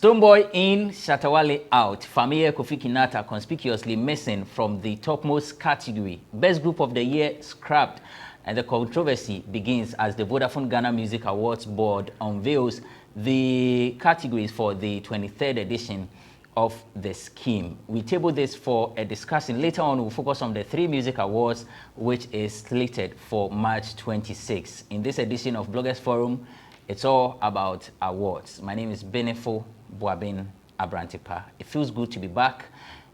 Stonebwoy in, Shatta Wale out. Fameye Kinaata conspicuously missing from the topmost category. Best Group of the Year scrapped. And the controversy begins as the Vodafone Ghana Music Awards Board unveils the categories for the 23rd edition of the scheme. We table this for a discussion. Later on, we'll focus on the 3Music Awards, which is slated for March 26. In this edition of Bloggers Forum, it's all about awards. My name is Benefo Boabin Abrantipa. It feels good to be back,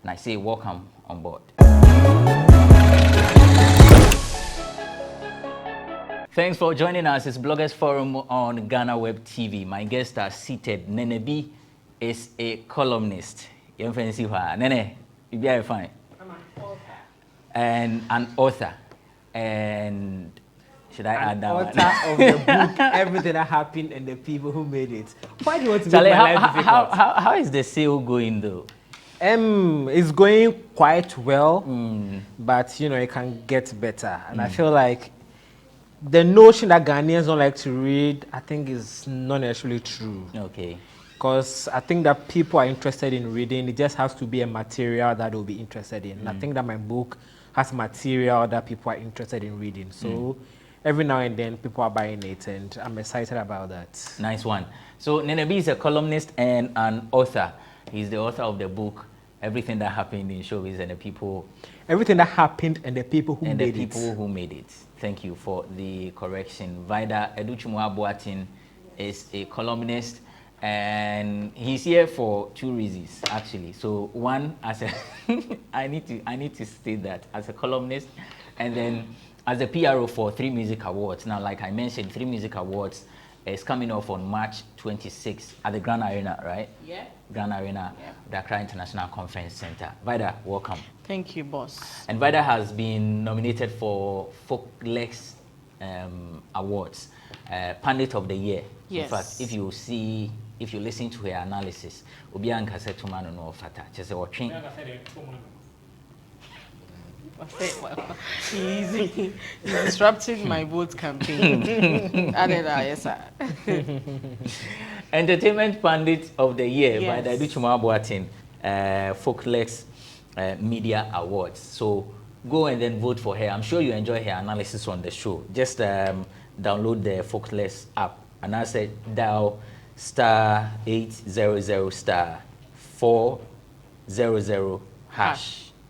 and I say welcome on board. Thanks for joining us. It's Bloggers Forum on Ghana Web TV. My guests are seated. Nene B is a columnist. You can see her. Nene, you be fine. I'm an author. And an author. And should I add that one? Author of the book, Everything That Happened and the People Who Made It. Why do you want to make my life difficult? How is the sale going though? It's going quite well, but you know, it can get better. And I feel like the notion that Ghanaians don't like to read, I think is not necessarily true. Okay. Because I think that people are interested in reading. It just has to be a material that they'll be interested in. And I think that my book has material that people are interested in reading. So every now and then people are buying it, and I'm excited about that. Nice one. So Nene B is a columnist and an author. He's the author of the book Everything That Happened in Showbiz and the People. Everything That Happened and the People Who Made It. And the people who made it. Thank you for the correction. Vida Educhumwa Boatin is a columnist, and he's here for two reasons actually. So one, as a I need to state that as a columnist, and then as a PRO for 3Music Awards. Now, like I mentioned, 3Music Awards is coming off on March 26th at the Grand Arena, right? Yeah. Grand Arena, Yeah. the Accra International Conference Center. Vida, welcome. Thank you, boss. And Vida has been nominated for Folklex Awards, Pundit of the Year. Yes. In fact, if you listen to her analysis, Obianka said to man no fata. Just watching. He's disrupting my vote campaign. Yes, sir. Entertainment Pundit of the Year by Yes. the Educhuma Boatin Folklex Media Awards. So go and then vote for her. I'm sure you enjoy her analysis on the show. Just download the Folklex app, and I said dial *800 *400#,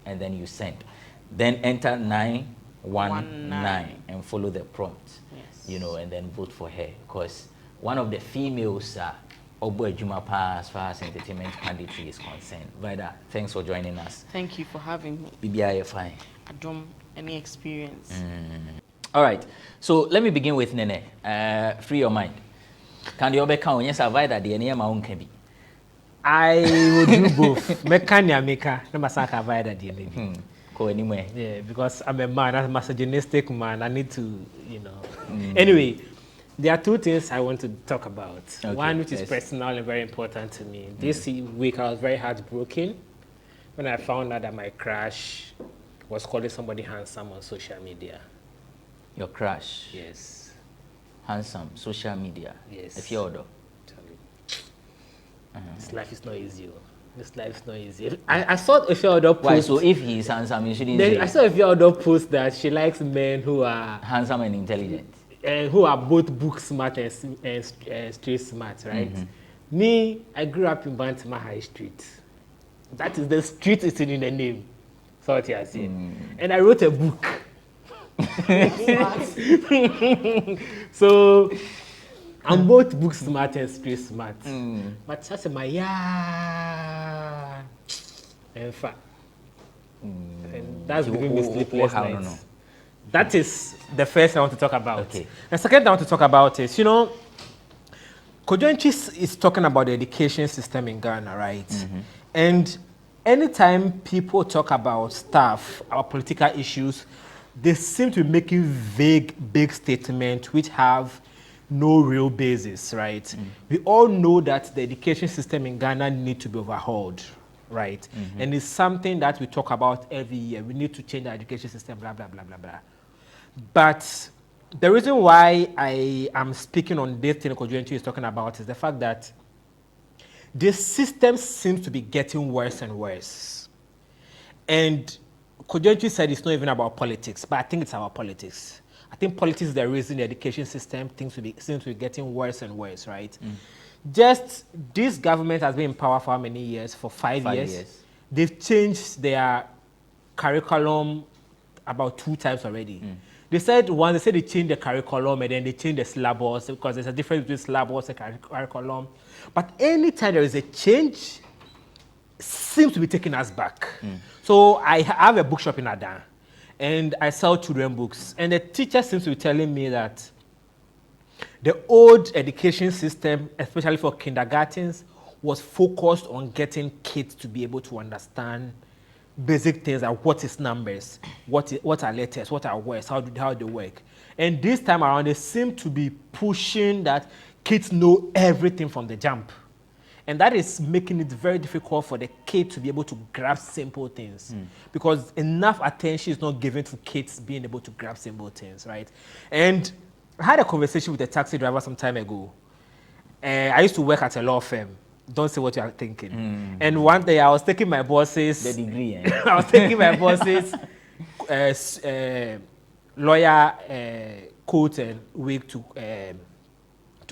and then you send. Then enter 919 and follow the prompt. Yes. You know, and then vote for her, because one of the females Obo Ejumapa as far as entertainment punditry is concerned. Vida, thanks for joining us. Thank you for having me. BBI fine. I don't any experience. All right. So let me begin with Nene. Free your mind. Can you count? Yes, Vida, the name my own can be. I will do both. Mekania maker, no masaka via the Go anywhere. Yeah, because I'm a man, I'm a misogynistic man. I need to, you know. Anyway, there are two things I want to talk about. Okay, one, which is yes. personal and very important to me. This week, I was very heartbroken when I found out that my crush was calling somebody handsome on social media. Your crush. Yes. Handsome. Social media. Yes. If you're order. This life is not easy. This life is not easy. I saw a few other posts. Why? So if he's handsome, you shouldn't Then say I saw a few other posts that she likes men who are handsome and intelligent. who are both book smart and street smart, right? Me, I grew up in Bantama High Street. That is the street is in the name. So what you see. And I wrote a book. So I'm both book smart and street smart. But that's my in fact. And that's giving me sleepless nights. That is the first I want to talk about. Okay. The second I want to talk about is, you know, Kojoenchi is talking about the education system in Ghana, right? And anytime people talk about stuff, our political issues, they seem to be making vague, big statements which have no real basis, right? We all know that the education system in Ghana needs to be overhauled, right? And it's something that we talk about every year. We need to change the education system, blah, blah, blah, blah, blah. But the reason why I am speaking on this thing Kojoenchi is talking about is the fact that this system seems to be getting worse and worse. And Kojonchi said it's not even about politics, but I think it's about politics. I think politics is the reason the education system seems to be getting worse and worse, right? Just this government has been in power for how many years? For 5 years. They've changed their curriculum about 2 times already. They said they changed the curriculum and then they changed the syllabus because there's a difference between syllabus and curriculum. But anytime there is a change, it seems to be taking us back. So I have a bookshop in Adan and I sell children books. And the teacher seems to be telling me that the old education system, especially for kindergartens, was focused on getting kids to be able to understand basic things like what is numbers, what are letters, what are words, how they work. And this time around, they seem to be pushing that kids know everything from the jump. And that is making it very difficult for the kid to be able to grasp simple things because enough attention is not given to kids being able to grasp simple things, right? And I had a conversation with a taxi driver some time ago. I used to work at a law firm. Don't say what you are thinking. And one day I was taking my boss's... The degree, I was taking my boss's lawyer coat and wig to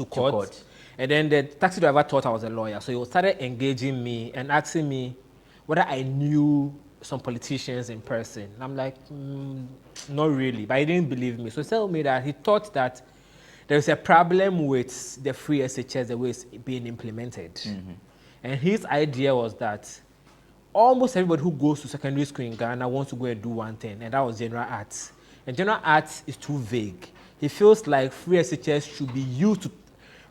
court. And then the taxi driver thought I was a lawyer. So he started engaging me and asking me whether I knew some politicians in person. And I'm like, not really. But he didn't believe me. So he told me that he thought that there's a problem with the free SHS, the way it's being implemented. And his idea was that almost everybody who goes to secondary school in Ghana wants to go and do one thing, and that was general arts. And general arts is too vague. He feels like free SHS should be used to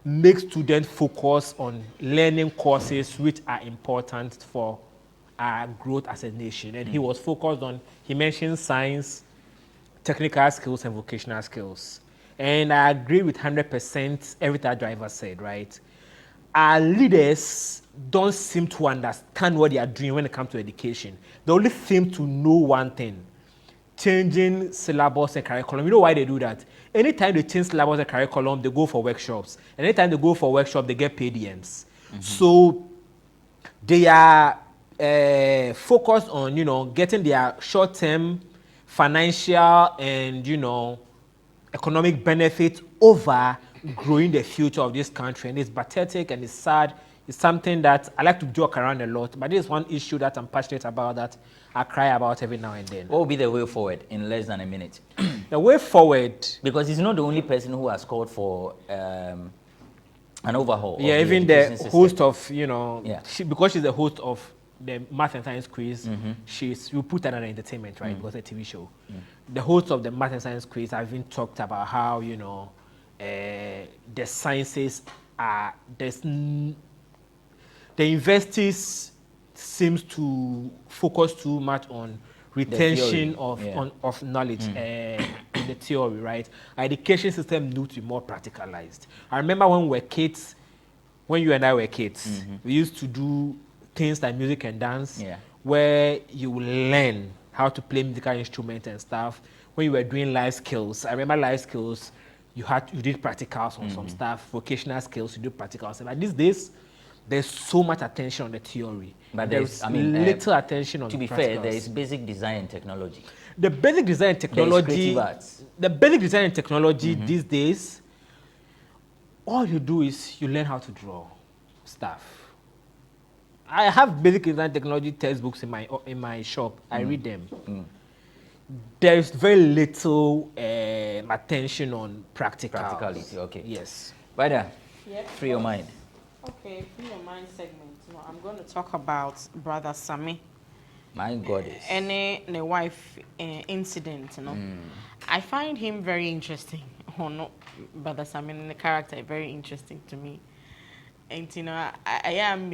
make students focus on learning courses which are important for our growth as a nation. And he was focused on, he mentioned science, technical skills, and vocational skills. And I agree with 100% everything that driver said, right? Our leaders don't seem to understand what they are doing when it comes to education. They only seem to know one thing, changing syllabus and curriculum. You know why they do that? Anytime they change syllabus and curriculum, they go for workshops. And anytime they go for workshops, they get paid DMs. So they are focused on, getting their short-term financial and, economic benefit over growing the future of this country. And it's pathetic and it's sad. It's something that I like to joke around a lot, but this is one issue that I'm passionate about that I cry about every now and then. What will be the way forward in less than a minute? The way forward... Because he's not the only person who has called for an overhaul. Yeah, even the host of, Yeah. because she's the host of the Math and Science quiz, you put that on entertainment, right? Because it's a TV show. The host of the Math and Science quiz have even talked about how, the sciences are... The universities seems to focus too much on retention of knowledge in the theory, right? Our education system needs to be more practicalized. I remember when we were kids, when you and I were kids, we used to do things like music and dance, where you learn how to play musical instruments and stuff. When you were doing life skills, I remember life skills, you did practicals on some stuff, vocational skills, you do practicals. But these days, there's so much attention on the theory, but there's little attention on the practicals. To be fair, there is basic design and technology. The basic design and technology, these days, all you do is you learn how to draw stuff. I have basic design technology textbooks in my shop. I read them. There is very little attention on practicality. Okay. Yes. Right Yep. Free your mind. Okay, free your mind segment. I'm going to talk about Brother Sammy. My goddess. And the wife incident, I find him very interesting. Brother Sammy and the character very interesting to me. And I am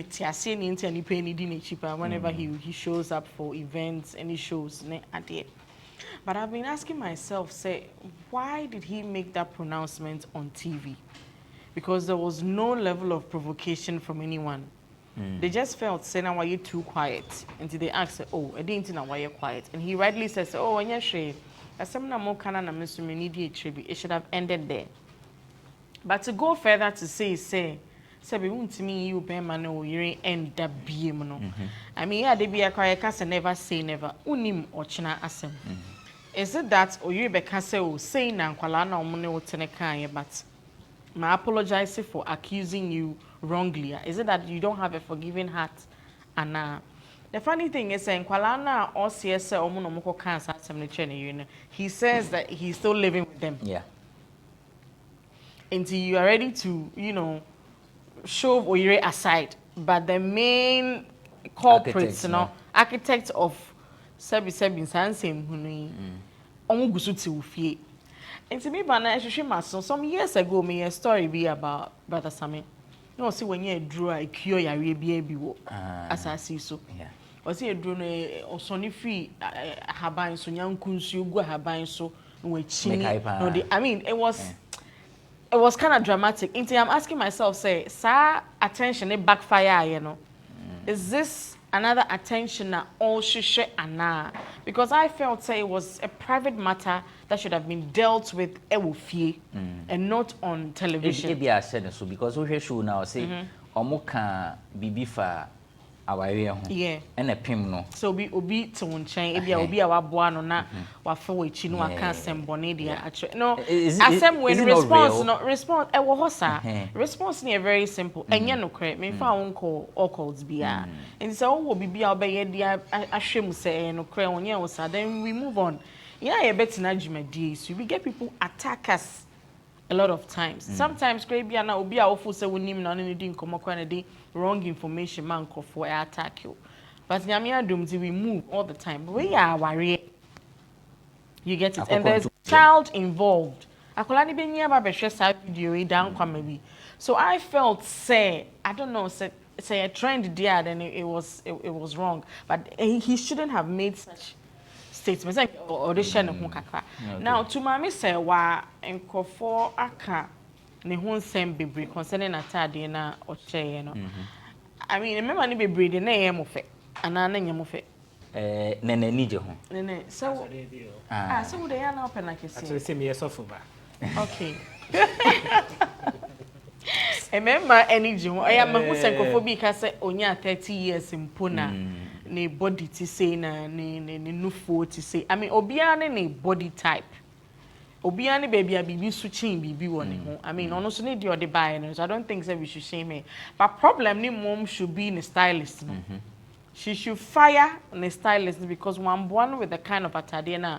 whenever he shows up for events and he shows at the. But I've been asking myself, why did he make that pronouncement on TV? Because there was no level of provocation from anyone. They just felt, say, now why you too quiet? Until they asked, I didn't know why you're quiet. And he rightly says, and you're sure, it should have ended there. But to go further to say, say be won't me you be man o yire end up biem no. I mean yeah, they be a cry case never say never. Unim ochina asem. Is it that or you be say o say na nkwala na omo ne wotene kan but I apologize for accusing you wrongly. Is it that you don't have a forgiving heart? And the funny thing is saying Kwalana or CSA or Monomoko cancer he says that he's still living with them. Yeah. Until you are ready to, you know, shove Oyire aside. But the main culprits, architect of Sebi Sansem Huni Omugusuti Ufie. And to me, some years ago, me a story be about Brother Sami. No, see when you drew a cure your baby as I see so. Yeah. Was he a drone or sonny free Habain so young Kunsu go Habain so which I mean it was kind of dramatic. Until I'm asking myself, say, sir, attention, it backfire, you know. Is this another attention that all should and because I felt say it was a private matter that should have been dealt with and not on television. Maybe I said so because we show now say omuka bibifa aware yeah and a pim no so be obi to nchen e bia obi a waboa no na wafa wachi no aka sembone dia actually no asem when response no response e wo hosa response ne very simple enye no kre me fa won call all calls bia and so wo bibia obeye dia ahwem se no kre onye wo sa then we move on yeah you bet na jumadi so we get people attack us a lot of times. Sometimes Krabia na obi a ofu se wonim na no din komo kwa na di wrong information man for attack you. But nyame adum we move all the time. But we are worried. You get it. And there's a child involved. Akola ni be nya ba behwe sa video e down kwa maybe. So I felt say I don't know say a trend there then it was wrong. But he shouldn't have made such statements like audition kakra. Now to mama say wa enkofo aka ne ho nsem bebre concerning atade na oche no. I mean remember ni bebre de na yem fe ana na nyem fe. Nene nije ho. Nene so so we dey na open na kesi. Actually say me yesofu ba. Okay. Remember energy ho aya ma ho senkofo bi ka say onya 30 years impona. Ne body to say na ne nufo to say I mean obia ne body type obia ne baby a bibi switching bibi won ho I mean ono so ne the other buy no so I don't think say we should shame her but problem ni mom should be in stylist no she should fire the stylist because one born with the kind of atade na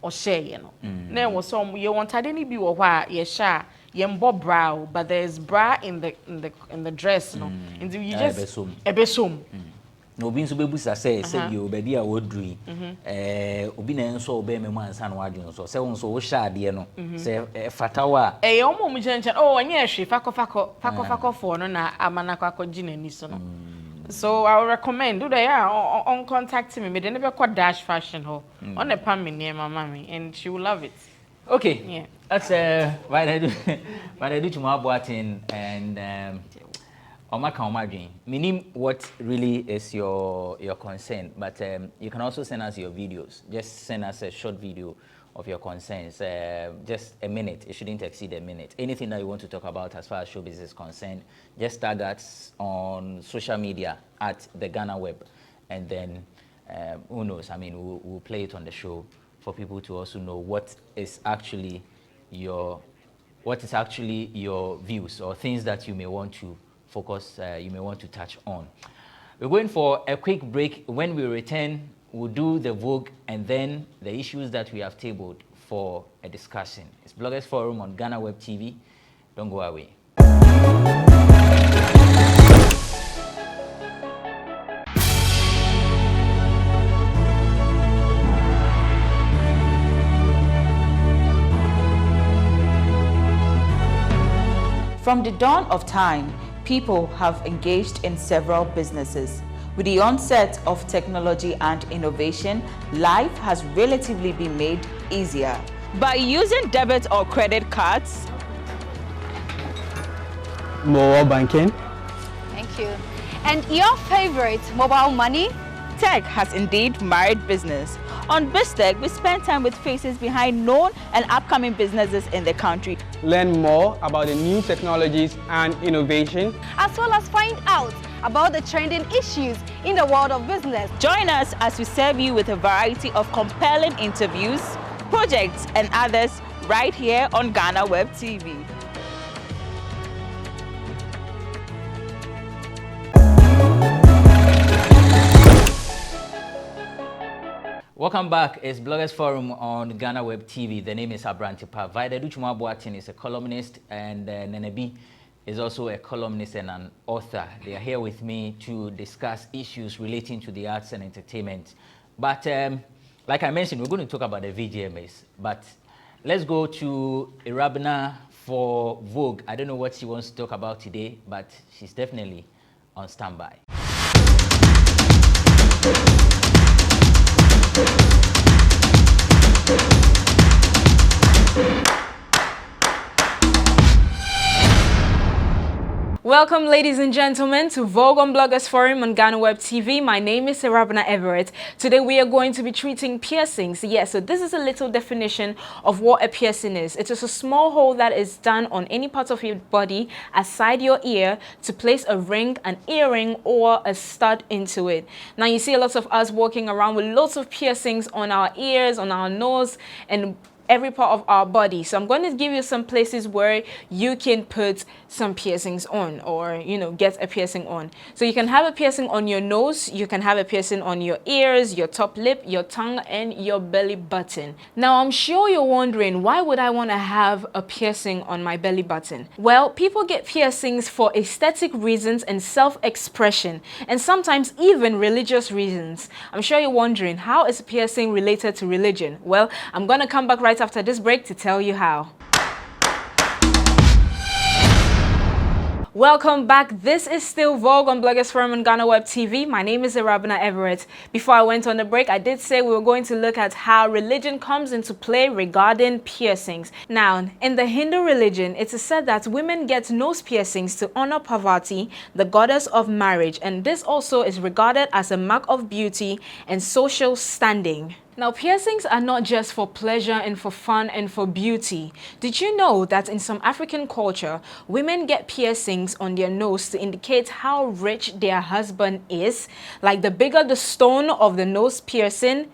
or share you know na was some you want atade ni bi wo hwa ye sha ye mbo bra but there's bra in the dress no and you just ebesom no bi nso bebusa say bi obedi a wodui obi na nso obe memu ansa na wadwe nso say won so wo sha ade no say fatawa omo mu jenchen oh anya hwe fakofako for no na amana kwakọ ginani so no so I would recommend do they on contact me dey never call dash fashion ho on the pam me near my mommy and she will love it. Okay, yeah, that's why I do to my boating and meaning what really is your concern, but you can also send us your videos. Just send us a short video of your concerns, just a minute. It shouldn't exceed a minute. Anything that you want to talk about as far as showbiz is concerned, just tag us on social media at the Ghana Web, and then who knows? I mean, we'll play it on the show for people to also know what is actually your views or things that you may want to focus, you may want to touch on. We're going for a quick break. When we return, we'll do the Vogue and then the issues that we have tabled for a discussion. It's Bloggers Forum on Ghana Web TV. Don't go away. From the dawn of time, people have engaged in several businesses. With the onset of technology and innovation, life has relatively been made easier. By using debit or credit cards, mobile banking. Thank you. And your favorite, mobile money? Tech has indeed married business. On BizTech, we spend time with faces behind known and upcoming businesses in the country. Learn more about the new technologies and innovation, as well as find out about the trending issues in the world of business. Join us as we serve you with a variety of compelling interviews, projects, and others right here on Ghana Web TV. Welcome back. It's Bloggers Forum on Ghana Web TV. The name is Abrantipa. Vida Duchuma Boatin is a columnist, and Nenebi is also a columnist and an author. They are here with me to discuss issues relating to the arts and entertainment. But like I mentioned, we're going to talk about the VGMAs. But let's go to Irabna for Vogue. I don't know what she wants to talk about today, but she's definitely on standby. Welcome, ladies and gentlemen, to Vogue on Bloggers Forum on Ghana Web TV. My name is Irabna Everett. Today we are going to be treating piercings. Yes, so this is a little definition of what a piercing is. It is a small hole that is done on any part of your body aside your ear to place a ring, an earring, or a stud into it. Now you see a lot of us walking around with lots of piercings on our ears, on our nose, and every part of our body. So I'm going to give you some places where you can put some piercings on, or get a piercing on. So you can have a piercing on your nose, you can have a piercing on your ears, your top lip, your tongue, and your belly button. Now I'm sure you're wondering, why would I want to have a piercing on my belly button? Well, people get piercings for aesthetic reasons and self-expression, and sometimes even religious reasons. I'm sure you're wondering, how is piercing related to religion? Well, I'm going to come back right after this break to tell you how. Welcome back. This is still Vogue on Bloggers Forum on Ghana Web TV. My name is Irabna Everett. Before I went on the break, I did say we were going to look at how religion comes into play regarding piercings. Now, in the Hindu religion, it is said that women get nose piercings to honor Parvati, the goddess of marriage, and this also is regarded as a mark of beauty and social standing. Now, piercings are not just for pleasure and for fun and for beauty. Did you know that in some African culture, women get piercings on their nose to indicate how rich their husband is? Like, the bigger the stone of the nose piercing,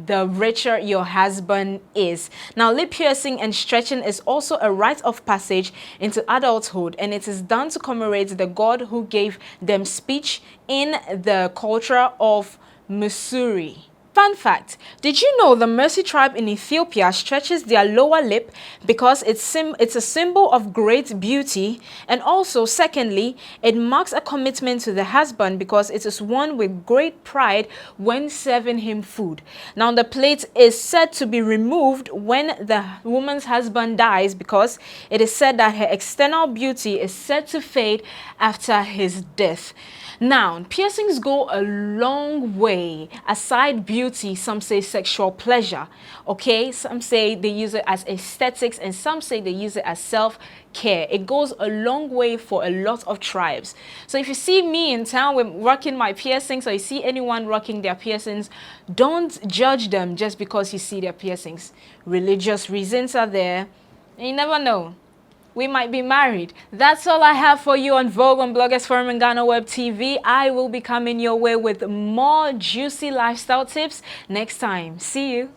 the richer your husband is. Now, lip piercing and stretching is also a rite of passage into adulthood, and it is done to commemorate the god who gave them speech in the culture of Missouri. Fun fact, did you know the Mercy tribe in Ethiopia stretches their lower lip because it's a symbol of great beauty, and also secondly, it marks a commitment to the husband because it is worn with great pride when serving him food. Now, the plate is said to be removed when the woman's husband dies because it is said that her external beauty is said to fade after his death. Now, piercings go a long way. Aside beauty, some say sexual pleasure. Okay, some say they use it as aesthetics, and some say they use it as self-care. It goes a long way for a lot of tribes. So if you see me in town with rocking my piercings, or you see anyone rocking their piercings, don't judge them just because you see their piercings. Religious reasons are there, and you never know. We might be married. That's all I have for you on Vogue on Bloggers Forum and Ghana Web TV. I will be coming your way with more juicy lifestyle tips next time. See you.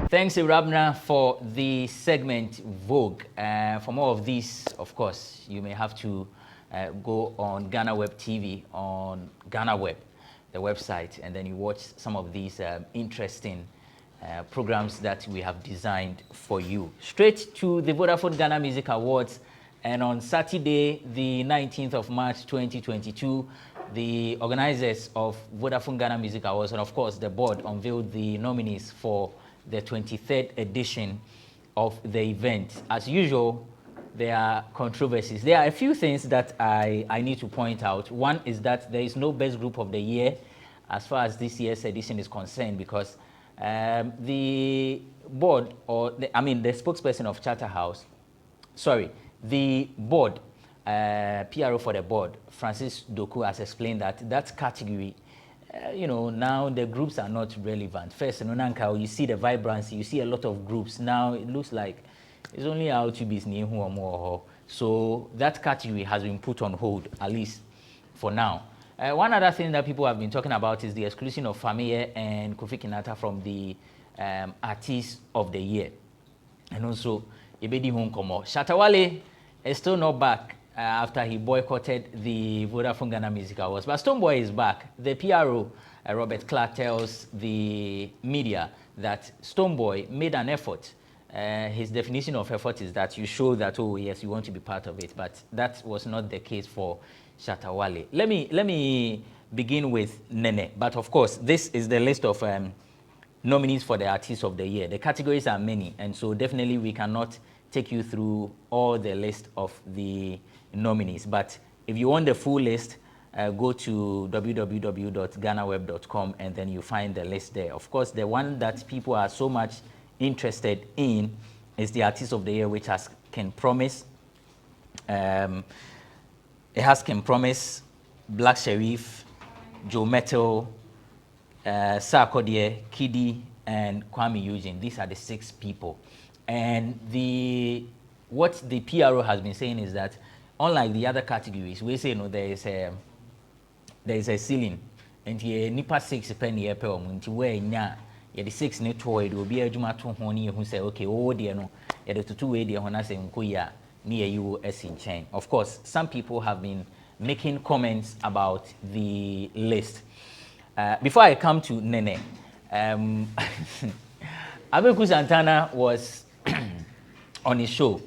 Thanks, Irabna, for the segment Vogue. For more of these, of course, you may have to go on Ghana Web TV, on Ghana Web, the website, and then you watch some of these interesting programs that we have designed for you. Straight to the Vodafone Ghana Music Awards, and on Saturday, the 19th of March 2022, the organizers of Vodafone Ghana Music Awards, and of course the board, unveiled the nominees for the 23rd edition of the event. As usual, there are controversies. There are a few things that I need to point out. One is that there is no best group of the year as far as this year's edition is concerned, because the board, or the spokesperson of the board, PRO for the board, Francis Doku, has explained that that category you know, now the groups are not relevant. First, in Onanka, you see the vibrancy, you see a lot of groups. Now it looks like it's only how to be near who or more. So that category has been put on hold, at least for now. One other thing that people have been talking about is the exclusion of Fameye and Kofi Kinaata from the Artist of the Year. And also, Ebedi Honkomo. Shatta Wale is still not back after he boycotted the Vodafone Ghana Music Awards. But Stonebwoy is back. The PRO, Robert Clark, tells the media that Stonebwoy made an effort. His definition of effort is that you show that, oh yes, you want to be part of it. But that was not the case for Shatta Wale. Let me begin with Nene. But of course, this is the list of nominees for the Artist of the Year. The categories are many, and so definitely we cannot take you through all the list of the nominees. But if you want the full list, go to www.ghanaweb.com and then you find the list there. Of course, the one that people are so much interested in is the Artist of the Year, which has Ken Promise. It has Ken Promise, Black Sherif, Joe Metal, Sarkodie, Kidi, and Kwame Eugene. These are the 6 people. And what the PRO has been saying is that, unlike the other categories, we say, you know, there is a ceiling. And here, nipa 6 penny per month, where nya, the 6 net toy, it will be a juma to honey who say, okay, oh dear, no, the 2 way, the honor saying, Kuya, near you as in chain. Of course, some people have been making comments about the list. Before I come to Nene, Abeku Santana was on his show,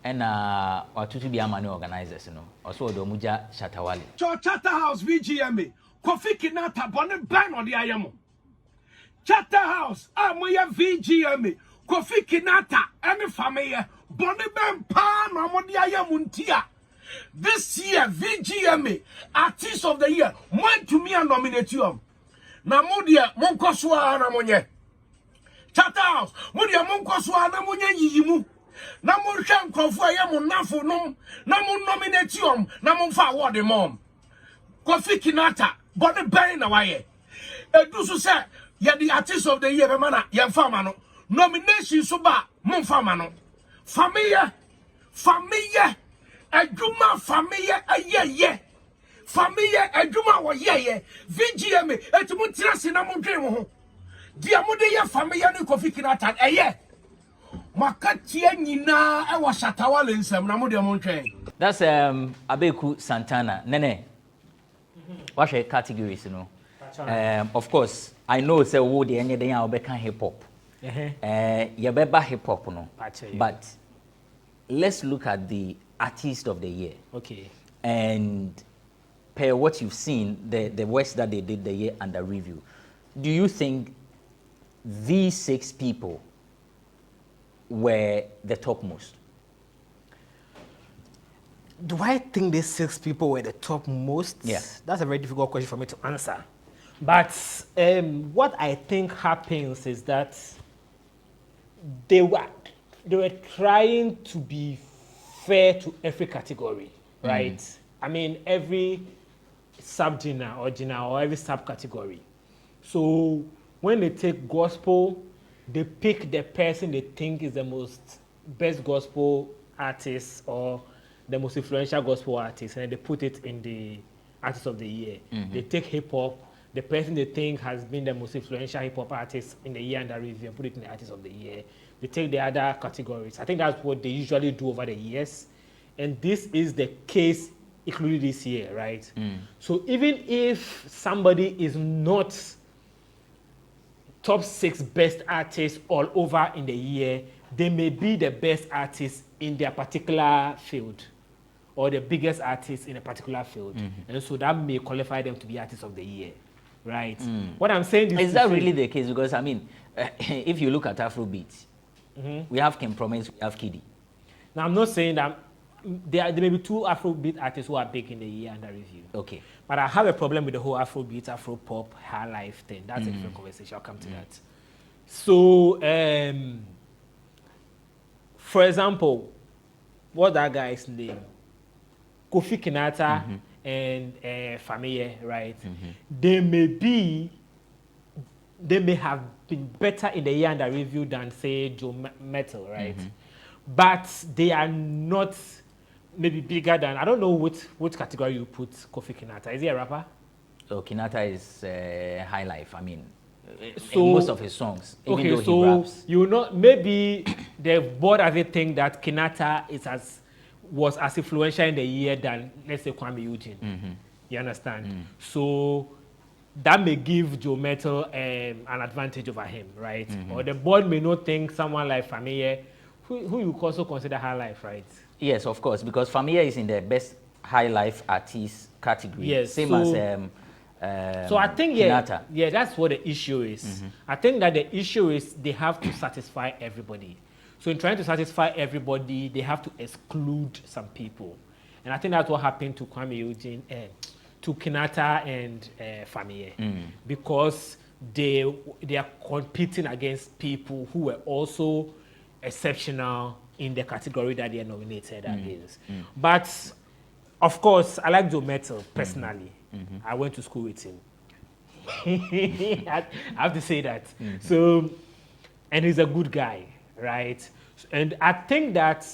and Watutu Biamani organizers, you know, also the Muja Shatta Wale. Chatter House VGMA, Kofi Kinaata, Bonnet Ban on the Ayamo. Chatter House, Amoya VGMA, Kofi Kinaata, and Fameye, Bonnet Ban Pan on the Ayamuntia. This year, VGMA, Artist of the Year, went to me and nominate you. Namudia, Monkoswa, Namonye. Chatter House, Mudia Monkoswa, Namonye Yimu. Namun Shan Kofu, Yamun Nafu, Namun nominate you, Namun Forward the mom. Kofi Kinaata, Bonnet Ban away. Edusu say, you're the Artist of the Year, Mana, Yamfamano. Nomination Suba, Monfamano. Fameye. Ajuma Fameye aye. Fameye ajuma wa ye. VGMA etumu tirasi na mo dwen ho. Dia mo de ye Fameye ni Kofi Kinaata aye. Makatie nyina e wa Shatta Wale nsam na mo de mo ntwen. That's Abeku Santana. Nene. What's your categories, you know? Of course, I know say wo de enye den a obeka hip hop. Ye beba hip hop no. But let's look at the Artist of the Year. Okay. And per what you've seen, the works that they did the year under review, do you think these 6 people were the topmost? Do I think these 6 people were the topmost? Yeah. That's a very difficult question for me to answer. But what I think happens is that they were trying to be fair to every category, right? I mean, every subgenre or genre or every subcategory. So when they take gospel, they pick the person they think is the best gospel artist or the most influential gospel artist, and they put it in the Artist of the Year. They take hip hop, the person they think has been the most influential hip hop artist in the year under review, and put it in the Artist of the Year. They take the other categories. I think that's what they usually do over the years. And this is the case included this year, right? So even if somebody is not top 6 best artists all over in the year, they may be the best artist in their particular field or the biggest artist in a particular field. And so that may qualify them to be Artist of the Year, right? What I'm saying is that really the case? Because, I mean, if you look at Afrobeat, we have Ken Promise, we have Kidi. Now, I'm not saying that there may be 2 Afrobeat artists who are big in the year under review. Okay. But I have a problem with the whole Afrobeat, Afropop, high life thing. That's a different conversation. I'll come to that. So, for example, what that guy's name? Kofi Kinaata and Fameye, right? They may have been better in the year under review than, say, Joe Metal, right? But they are not maybe bigger than, I don't know what category you put Kofi Kinaata. Is he a rapper? So Kinaata is high life. I mean, so, in most of his songs, even okay, though so he raps. you know, maybe the board has a think that Kinaata was as influential in the year than, let's say, Kwame Eugene. You understand? So that may give Joe Metal an advantage over him, right? Or the board may not think someone like Fameye, who you also consider high life, right? Yes, of course, because Fameye is in the best high life artist category. Yes, same so, as so I think Kinaata. yeah, that's what the issue is. I think that the issue is they have to satisfy everybody. So in trying to satisfy everybody, they have to exclude some people, and I think that's what happened to Kwame Eugene, to Kinaata and Fameye, because they are competing against people who were also exceptional in the category that they are nominated against. But of course, I like Joe Metal personally. I went to school with him. I have to say that. So, and he's a good guy, right? And I think that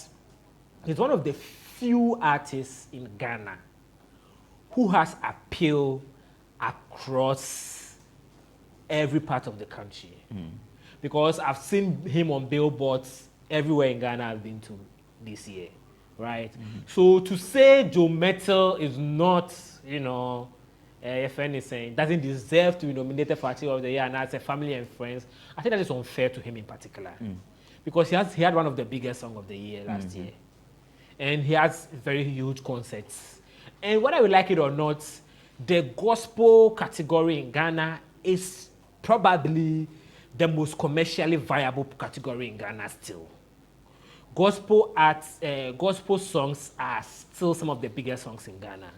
he's one of the few artists in Ghana who has appeal across every part of the country. Because I've seen him on billboards everywhere in Ghana I've been to this year, right? So to say Joe Metal is not, you know, if anything, doesn't deserve to be nominated for Artist of the Year and as a family and friends, I think that is unfair to him in particular. Because he had one of the biggest songs of the year last year. And he has very huge concerts. And whether we like it or not, the gospel category in Ghana is probably the most commercially viable category in Ghana still. Gospel songs are still some of the biggest songs in Ghana.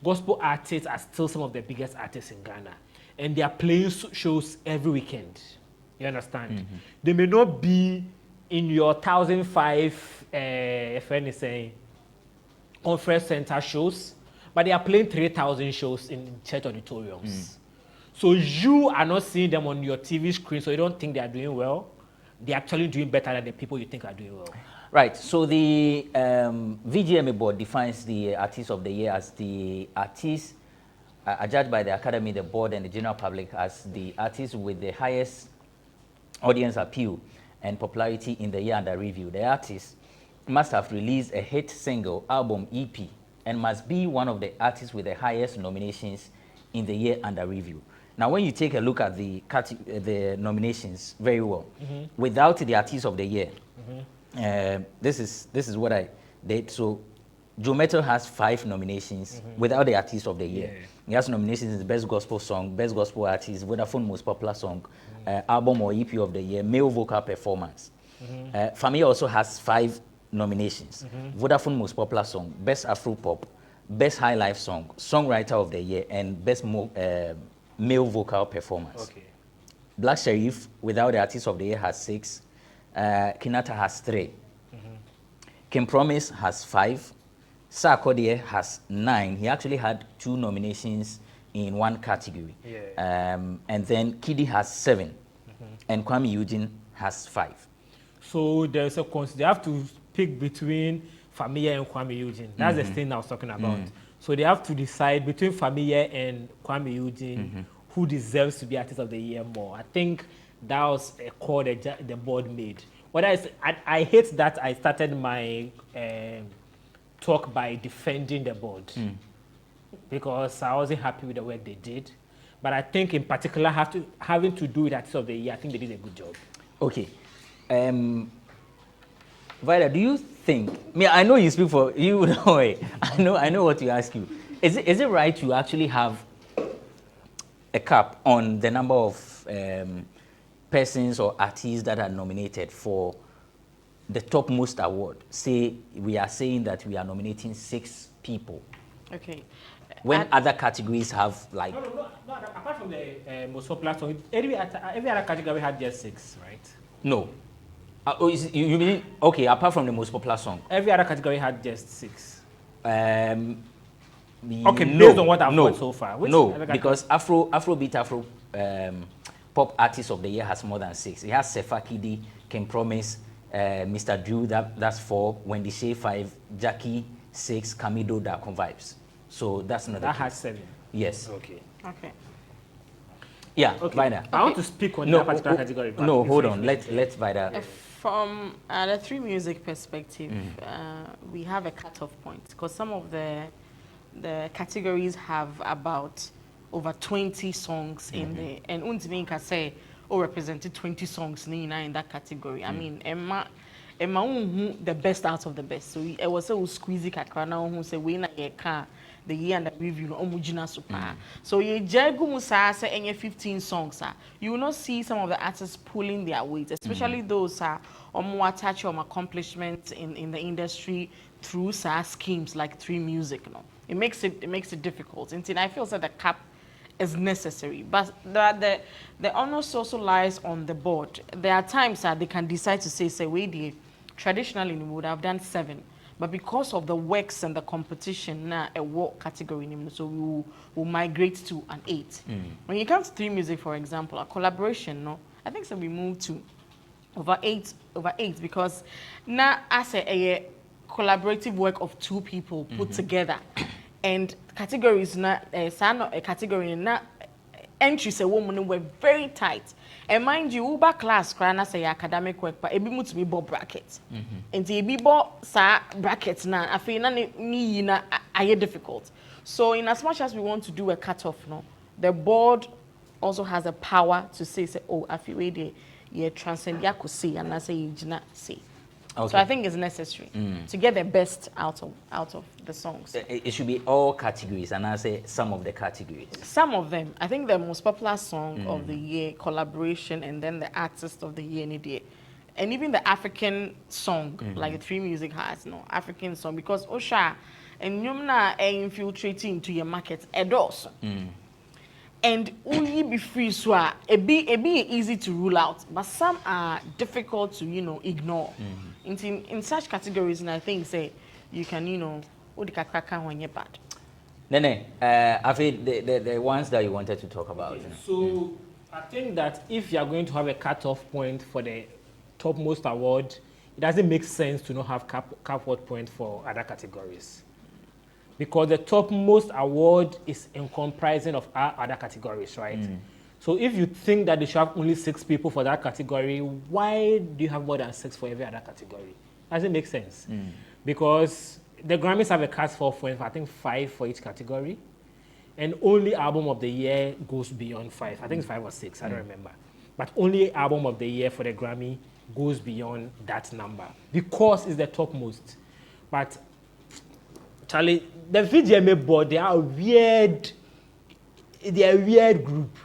Gospel artists are still some of the biggest artists in Ghana. And they are playing shows every weekend. You understand? They may not be in your 1,005, if anything, conference center shows, but they are playing 3,000 shows in church auditoriums. So you are not seeing them on your TV screen, so you don't think they are doing well. They're actually doing better than the people you think are doing well. Right, so the VGMA board defines the Artist of the Year as the artist judged by the Academy, the board, and the general public as the artist with the highest audience appeal and popularity in the year under review. The artist must have released a hit single, album, EP, and must be one of the artists with the highest nominations in the year under review. Now, when you take a look at the nominations very well, without the Artist of the Year, this is what I did. So, Joe Metal has 5 nominations without the Artist of the Year. He has nominations in the Best Gospel Song, Best Gospel Artist, Vodafone Most Popular Song, Album or EP of the Year, Male Vocal Performance. Fameye also has 5 nominations. Vodafone Most Popular Song, Best Afro Pop, Best High Life Song, Songwriter of the Year, and Best Male Vocal Performance. Black Sherif, without the Artist of the Year, has 6. Kinaata has 3. Kim Promise has 5. Sarkodie has 9. He actually had 2 nominations in one category. And then Kidi has 7. And Kwame Eugene has 5. So there's they have to pick between Fameye and Kwame Eugene. That's the thing I was talking about. So they have to decide between Fameye and Kwame Eugene who deserves to be Artist of the Year more. I think that was a call that the board made. I hate that I started my talk by defending the board because I wasn't happy with the work they did. But I think in particular, having to do with Artist of the Year, I think they did a good job. Okay. Vida, do you think, I know you speak for you, no way. I know what to ask you. Is it right to actually have a cap on the number of persons or artists that are nominated for the topmost award? Say we are saying that we are nominating 6 people. Okay. When other categories have like no, apart from the most popular song, every other category had just 6, right? No. You mean okay? Apart from the most popular song, every other category had just 6. Okay, based on what I've heard so far. Because Afrobeat, Pop Artist of the Year has more than 6. It has Sefa Kidi, Ken Promise, Mr. Drew, that's 4, Wendy Shea 5, Jackie 6, Camido Darko Vibes. So that's another. That has 7. Yes. Okay. Okay. Yeah, okay. Vida. I want to speak on that particular category. No, hold on. Let's Vida. From the 3Music perspective, we have a cutoff point because some of the categories have about over 20 songs in there, and Untitled can say, represented 20 songs in that category. I mean, Emma the best out of the best. So it was so squeezy kakra who say we na ye car the year and the review omujina super. So ye jegu musa say any 15 songs you will not see some of the artists pulling their weight, especially those more attach accomplishments in the industry through schemes like 3Music. It makes it difficult. And I feel that the cap is necessary, but the onus also lies on the board. There are times that they can decide to say wait, traditionally we would have done 7, but because of the works and the competition now a work category, so we will migrate to an 8. When it comes to 3Music, for example, a collaboration, I think so we moved to over 8 because now as a collaborative work of 2 people put together. And categories not a category not entries a woman were very tight. And mind you, Uber class crana say academic work, but ebi mutu be brackets. And the ebi sa brackets na I feel na aye difficult. So in as much as we want to do a cutoff, the board also has the power to say I feel we ye transcend ya could see and I say you not see. Okay. So I think it's necessary to get the best out of the songs. It should be all categories, and I say some of the categories. Some of them. I think the most popular song of the year, collaboration, and then the artist of the year, and even the African song, like 3Music has African song, because Osha and Yumna are infiltrating into your market, also. And only be free, so it be easy to rule out, but some are difficult to ignore. In such categories, and I think say you can when you're bad. Nene, I feel the ones that you wanted to talk about. Okay. So I think that if you are going to have a cutoff point for the topmost award, it doesn't make sense to not have cutoff point for other categories. Because the topmost award is comprising of other categories, right? So if you think that they should have only 6 people for that category, why do you have more than 6 for every other category? Doesn't make sense. Because the Grammys have a cut-off point for I think 5 for each category, and only album of the year goes beyond 5. I think it's 5 or 6. I don't remember. But only album of the year for the Grammy goes beyond that number because it's the topmost. But Charlie, the VGMA board, they are weird. They are a weird group.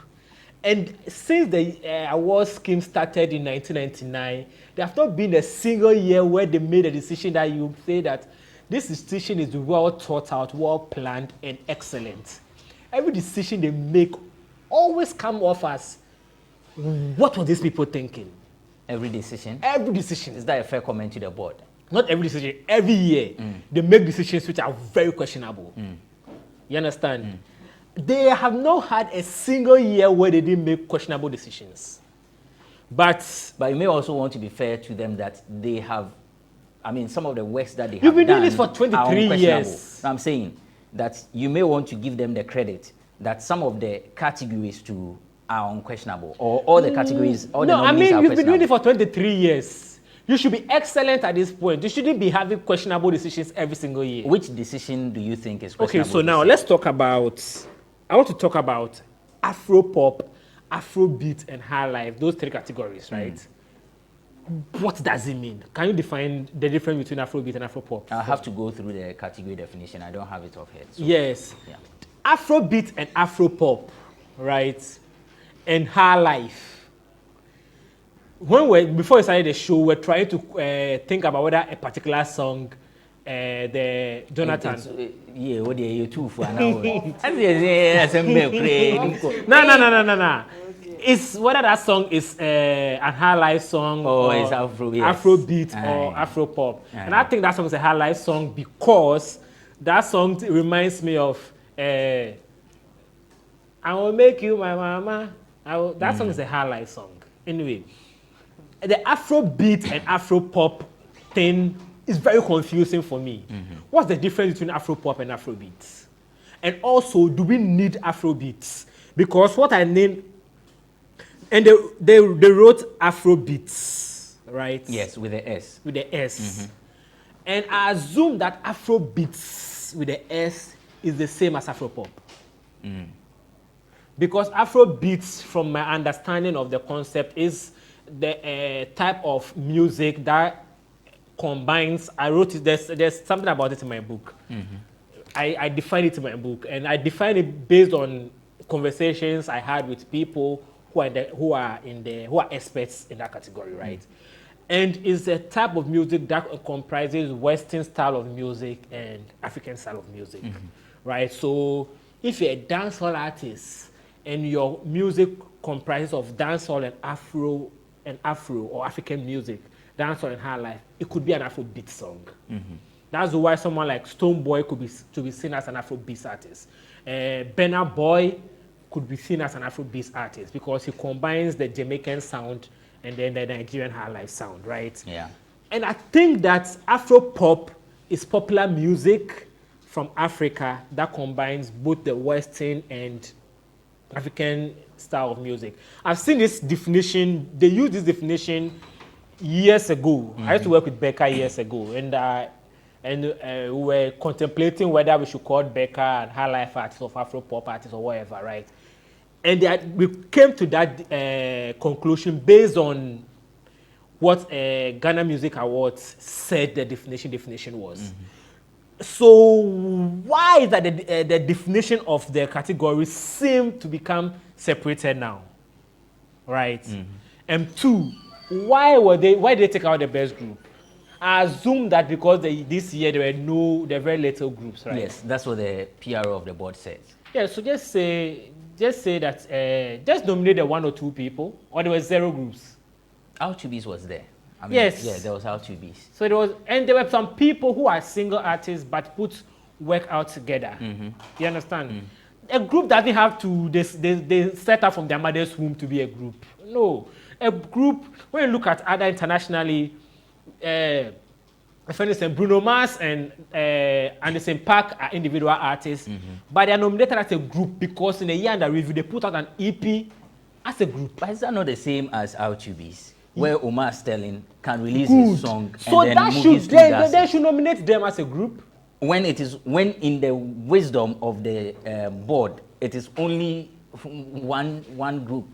And since the award scheme started in 1999, there have not been a single year where they made a decision that you say that this decision is well thought out, well planned, and excellent. Every decision they make always come off as, what were these people thinking? Every decision? Every decision. Is that a fair comment to the board? Not every decision, every year, they make decisions which are very questionable. You understand? They have not had a single year where they didn't make questionable decisions. But you may also want to be fair to them that they have, I mean, some of the works that they have done. You've been doing done this for 23 years. I'm saying that you may want to give them the credit that some of the categories too are unquestionable, or all the categories, all the nominees are you've been doing it questionable. for 23 years. You should be excellent at this point. You shouldn't be having questionable decisions every single year. Which decision do you think is questionable? Okay, so now let's talk about, I want to talk about Afro pop, Afrobeat, and high life, those 3 categories, right? What does it mean? Can you define the difference between Afrobeat and Afro pop? I have to go through the category definition. I don't have it off head. So, yes. Yeah. Afrobeat and Afro pop, right? And high life. Before we started the show, we're trying to think about whether a particular song, the Jonathan. Yeah, what are you too for now? No. It's whether that song is a high life song or it's Afro, yes. Afrobeat or Afro pop. And I think that song is a high life song because that song reminds me of I will make you my mama. That song is a high life song. Anyway, the Afro beat and Afro pop thing is very confusing for me. What's the difference between Afro pop and Afro beats? And also, do we need Afro beats? Because what I named, and they wrote Afro beats, right? Yes, with the S. With the S. And I assume that Afro beats with the S is the same as Afro pop. Because Afro beats, from my understanding of the concept, is the type of music that combines. I wrote it. There's something about it in my book. I define it in my book, and I define it based on conversations I had with people who are experts in that category, right? And it's a type of music that comprises Western style of music and African style of music, right? So if you're a dancehall artist and your music comprises of dancehall and Afro or African music, dancehall and high life, it could be an Afrobeat song. That's why someone like Stonebwoy could be seen as an Afrobeat artist. Burna Boy could be seen as an Afrobeat artist because he combines the Jamaican sound and then the Nigerian high life sound, right? Yeah. And I think that Afro pop is popular music from Africa that combines both the Western and African style of music. I've seen this definition. They used this definition years ago. I used to work with Becca years ago, and we were contemplating whether we should call Becca and high life artist or Afro pop artist or whatever, right? And we came to that conclusion based on what Ghana Music Awards said the definition was. So why is that the definition of the category seem to become separated now, right? And two, why did they take out the best group? I assume that because this year there were very little groups, right? Yes, that's what the PRO of the board says. Yeah, so just say that just nominate the 1 or 2 people, or there were 0 groups. R2Bs was there. I mean, Yes. Yeah, there was R2Bs. So there were some people who are single artists but put work out together. You understand? A group doesn't have to they set up from their mother's womb to be a group. No, a group. When you look at other internationally, for instance, Bruno Mars and Anderson .Paak are individual artists, but they are nominated as a group because in a year under review they put out an EP as a group. But is that not the same as R2Bs, where Omar Sterling can release his song So and that then they should nominate them as a group? When in the wisdom of the board, it is only one group,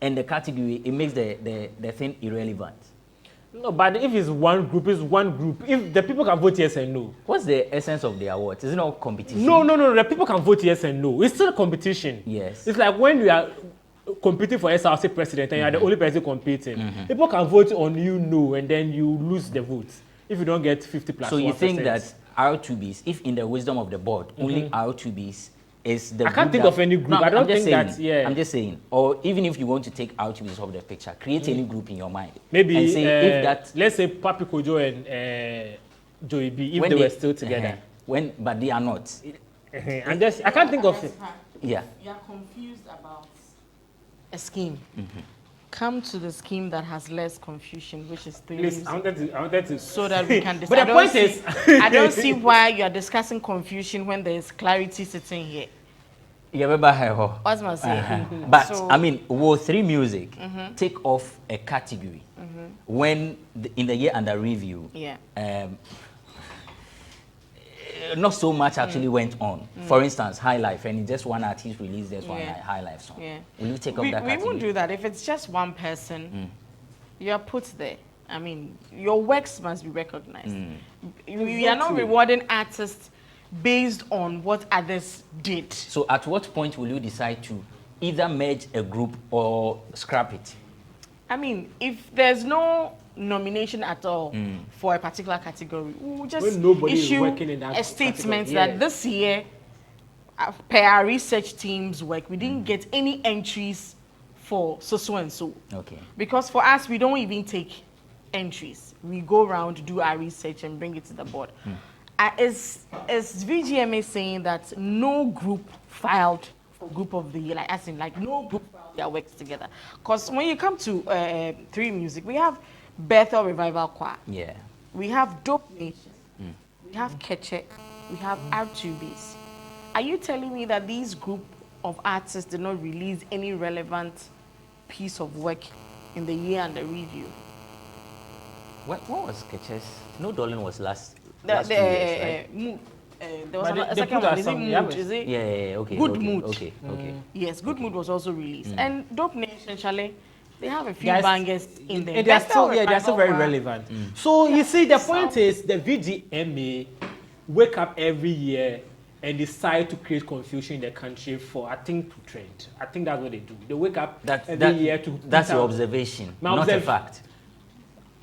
and the category, it makes the thing irrelevant. No, but if it's one group, it's one group. If the people can vote yes and no. What's the essence of the awards? Is it not competition? No. The people can vote yes and no. It's still a competition. Yes. It's like when you are competing for SRC president and you are the only person competing. People can vote on you no, and then you lose the vote if you don't get 50 plus 1%. So you think that R2Bs, if in the wisdom of the board, only R2Bs is the I can't think of any group. No, I don't think saying, that, yeah. I'm just saying, or even if you want to take R2Bs off the picture, create any group in your mind. Maybe, and say if that, let's say Papi Kojo and Joey B, if they were still together. But they are not. I can't think of it. Yeah. You're confused about a scheme. Come to the scheme that has less confusion, which is 3Music. I wanted to. So that we can decide. But the point is, I don't see why you are discussing confusion when there is clarity sitting here. What's my saying? But so, I mean, will 3Music take off a category when in the year under review? Yeah. Not so much actually went on. For instance, High Life, and just one artist released just one High Life song. Yeah. Will you take up that category? We won't do that. If it's just one person, you are put there. I mean, your works must be recognized. We are not rewarding artists based on what others did. So at what point will you decide to either merge a group or scrap it? I mean, if there's no nomination at all for a particular category, we'll just issue a statement that this year, per our research team's work, we didn't get any entries for so and so. Okay. Because for us, we don't even take entries. We go around, do our research, and bring it to the board. Is VGMA saying that no group filed for Group of the Year, like as in like no group filed their works together? Because when you come to 3Music, we have Bethel Revival Choir. Yeah. We have Dope Nation. We have Keche. We have R2Bs. Are you telling me that these group of artists did not release any relevant piece of work in the year under review? What was Ketches? No Darling was last 2 The years, right? Mood. There was But a they second put one. out Is it some- Mood? yeah, Is it? Yeah, okay. Good okay, Mood. Okay. Yes, Good Mood was also released. And Dope Nation, Chalet, they have a few Guys, bangers in there. And they are Bethel still, they are still very Revival Choir. relevant. So you see, the point is the VGMA wake up every year and decide to create confusion in the country for, I think, to trend. I think that's what they do. They wake up every year to. That's put your out- observation, My not a observ- fact.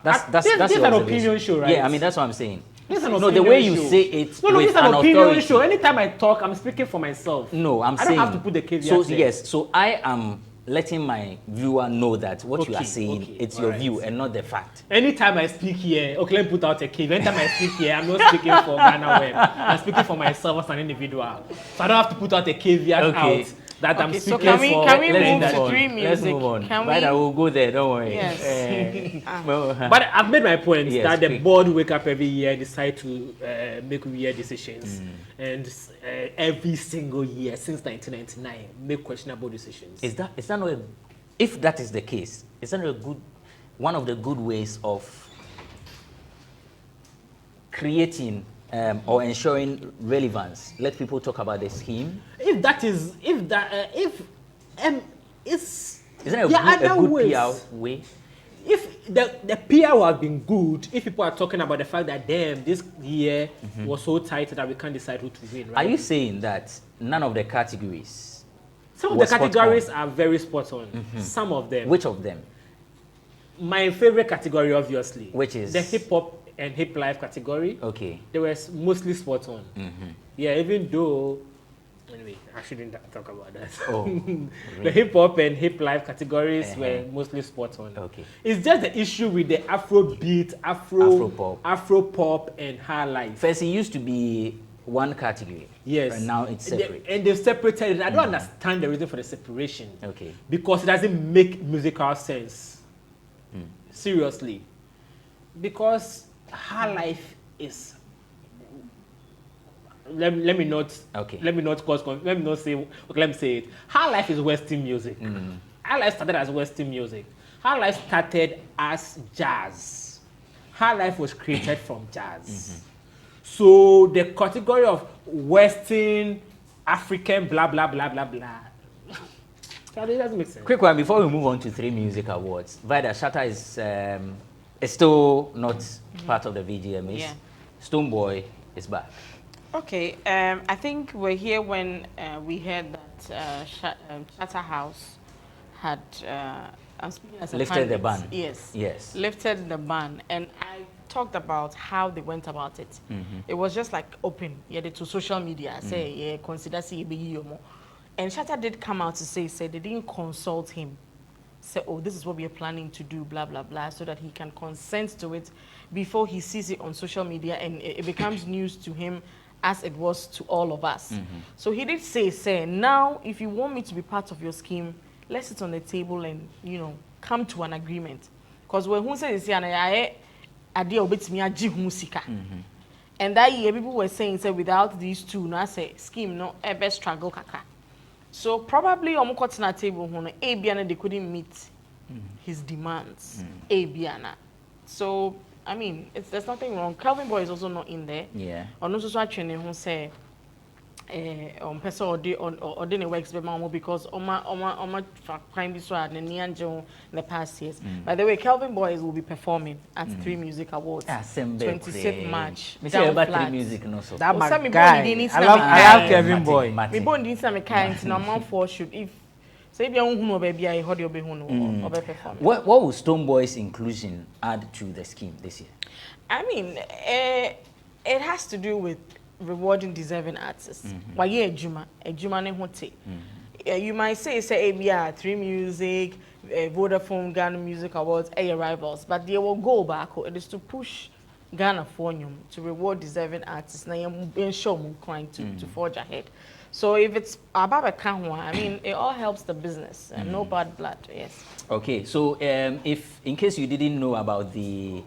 This That's is your an observation. opinion show, right? Yeah, I mean that's what I'm saying. This is an No, the opinion way you show. say it No, this with is an an opinion authority. show. Anytime I talk, I'm speaking for myself. No, I'm I saying. don't have to put the caveat So there. yes, so I am letting my viewer know that what you are Okay, saying, okay, it's your alright. view and not the fact. Anytime I speak here, okay, let me put out a caveat. Anytime I speak here, I'm not speaking for Ghana Web. I'm speaking for myself as an individual. So I don't have to put out a caveat Okay. out that I'm Okay, so speaking can we for. can we Let's move move to on. 3Music? Let's move on. Can Right, we? I will go there. Don't worry. Yes. But I've made my point Yes, that the quick. board wake up every year, decide to make weird decisions, and every single year since 1999 make questionable decisions. Is that not a, if that is the case, is that a good, one of the good ways of creating or ensuring relevance? Let people talk about the scheme. If that is, if that, if it's, Isn't it a there are good, other ways. PR way? If the PR would have been good, if people are talking about the fact that damn this year was so tight that we can't decide who to win, right? Are you saying that none of the categories? Some of the was spot categories on? are very spot on. Some of them. Which of them? My favorite category, obviously, Which is? the hip hop and hip life category. Okay. They were mostly spot on. Yeah, even though. Anyway, I shouldn't talk about that. Oh, The really? hip hop and hip life categories were mostly spot on. Okay. It's just the issue with the Afro beat, Afro pop, and high life. First, it used to be one category. Yes. And now it's separate. And they've separated it. I don't understand the reason for the separation. Okay. Because it doesn't make musical sense. Seriously. Because high life is. Let me not. Okay. Let me not say. Okay, let me say it. High life is Western music. High life started as Western music. High life started as jazz. High life was created from jazz. So the category of Western, African, blah blah blah blah blah. That doesn't make sense. Quick one before we move on to 3Music Awards. Vida, Shatta is still not part of the VGMAs. Yeah. Stonebwoy is back. Okay, I think we're here when we heard that Shatta House had I'm speaking as a Lifted the pundit. ban. Yes. Yes. Lifted the ban, and I talked about how they went about it. It was just like open, to social media. Say, yeah, consider see more. And Shatta did come out to say they didn't consult him. Say, oh, this is what we are planning to do, blah blah blah, so that he can consent to it before he sees it on social media and it becomes news to him, as it was to all of us. So he did say, now, if you want me to be part of your scheme, let's sit on the table and, come to an agreement. Because when who says, and that year, people were saying, without these two, no, I say, scheme, no, best struggle, kaka. So probably, on the table, they couldn't meet his demands. So, I mean, there's nothing wrong. Calvin Boy is also not in there. Yeah. On also training who say person or didn't works because oma crime this one in the past years. By the way, Calvin Boys will be performing at 3Music Awards. 26th March. Down flat. 3Music no so. That my Some guy. people I love Kevin Boy. Me born this time kind no man for shoot if say if you know baby I heard you be who perform. What will Stonebwoy's inclusion add to the scheme this year? I mean, it has to do with rewarding deserving artists. Why ejuma ne hote. You might say ABR, 3Music, Vodafone Ghana Music Awards, rivals, but they will go back. It is to push Ghana Phonium to reward deserving artists. Now you're sure trying to forge ahead. So if it's about a kanwa, I mean, it all helps the business and no bad blood. Yes. Okay, so if in case you didn't know about the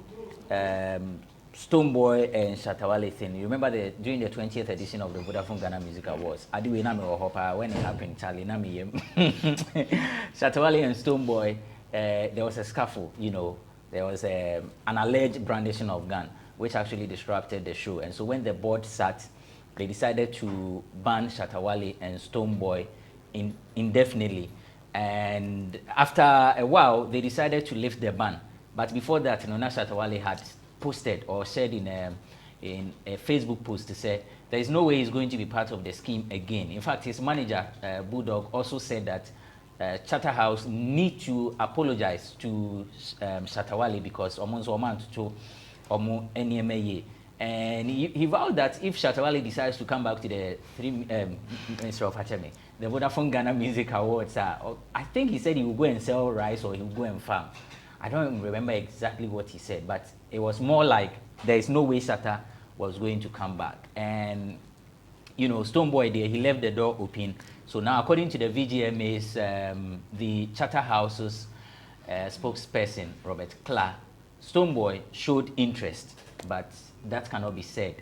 Stonebwoy and Shatta Wale thing, you remember during the 20th edition of the Vodafone Ghana Music Awards, when it happened, Charlie Nami, Shatta Wale and Stonebwoy, there was a scuffle, you know, there was an alleged brandishing of gun, which actually disrupted the show. And so when the board sat, they decided to ban Shatta Wale and Stonebwoy indefinitely. And after a while, they decided to lift the ban. But before that, Shatta Wale had posted or said in a Facebook post to say there is no way he's going to be part of the scheme again. In fact, his manager, Bulldog, also said that Charter House need to apologize to Shatta Wale because and he vowed that if Shatta Wale decides to come back to the the Vodafone Ghana Music Awards, I think he said he will go and sell rice or he will go and farm. I don't remember exactly what he said, but it was more like there is no way Shatta was going to come back. And, you know, Stonebwoy there, he left the door open. So now, according to the VGMA's, the Charter House's spokesperson, Robert Clark, Stonebwoy showed interest, but that cannot be said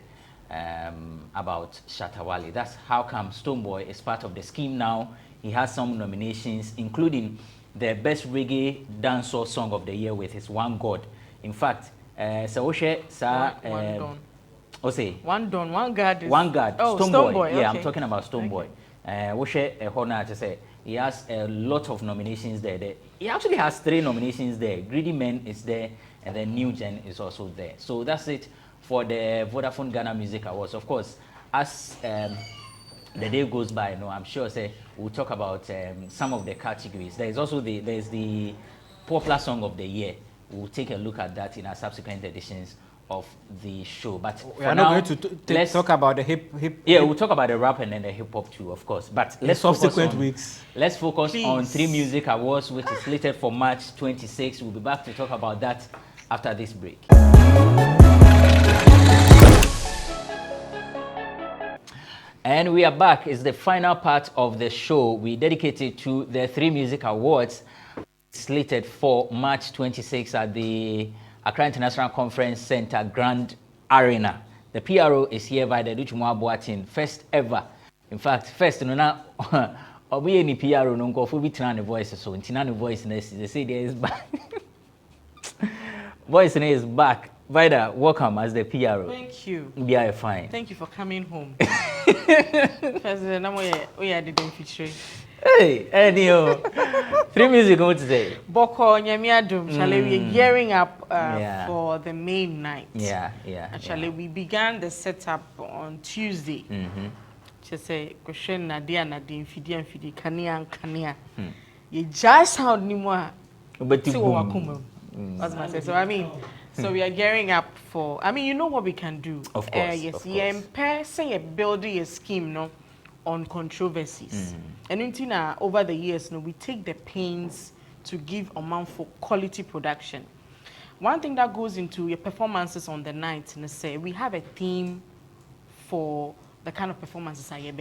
about Shatta Wale. That's how come Stonebwoy is part of the scheme now. He has some nominations, including the Best Reggae Dancehall Song of the Year with his One God. In fact, One Don, One God. One God. Oh, Stonebwoy. Yeah, okay. I'm talking about Stonebwoy. He has a lot of nominations there. He actually has 3 nominations there. Greedy Men is there, and then New Gen is also there. So that's it for the Vodafone Ghana Music Awards. Of course, as the day goes by, I'm sure we'll talk about some of the categories. There's also the Popular Song of the Year. We'll take a look at that in our subsequent editions of the show. But we are not going to talk about the hip. Yeah, we'll talk about the rap and then the hip hop too, of course. But let's subsequent weeks. Let's focus on 3Music Awards, which is slated for March 26. We'll be back to talk about that after this break. And we are back. It's the final part of the show we dedicated to the 3Music Awards, slated for March 26 at the Accra International Conference Center Grand Arena. The PRO is here by the Duchumwa Boatin, first ever. In fact, first, Obi any PRO no go for the voice, so Tinani voice they say there is back. Voice is back. Vida, welcome as the PRO. Thank you. Yeah, fine. Thank you for coming home. President, I didn't feature. Hey, anyhow, 3Music, what to say? Boko Nyamiadum, we're gearing up for the main night. Yeah. Actually, we began the setup on Tuesday. Just say, question Nadia Nadine, Fidi, Kania. You just sound ni more. But So I mean, so we are gearing up for. I mean, you know what we can do. Of course. Yes. Yeah. Say building a scheme, on controversies. And until now, over the years, we take the pains to give a amount for quality production. One thing that goes into your performances on the night, say we have a theme for the kind of performances I have.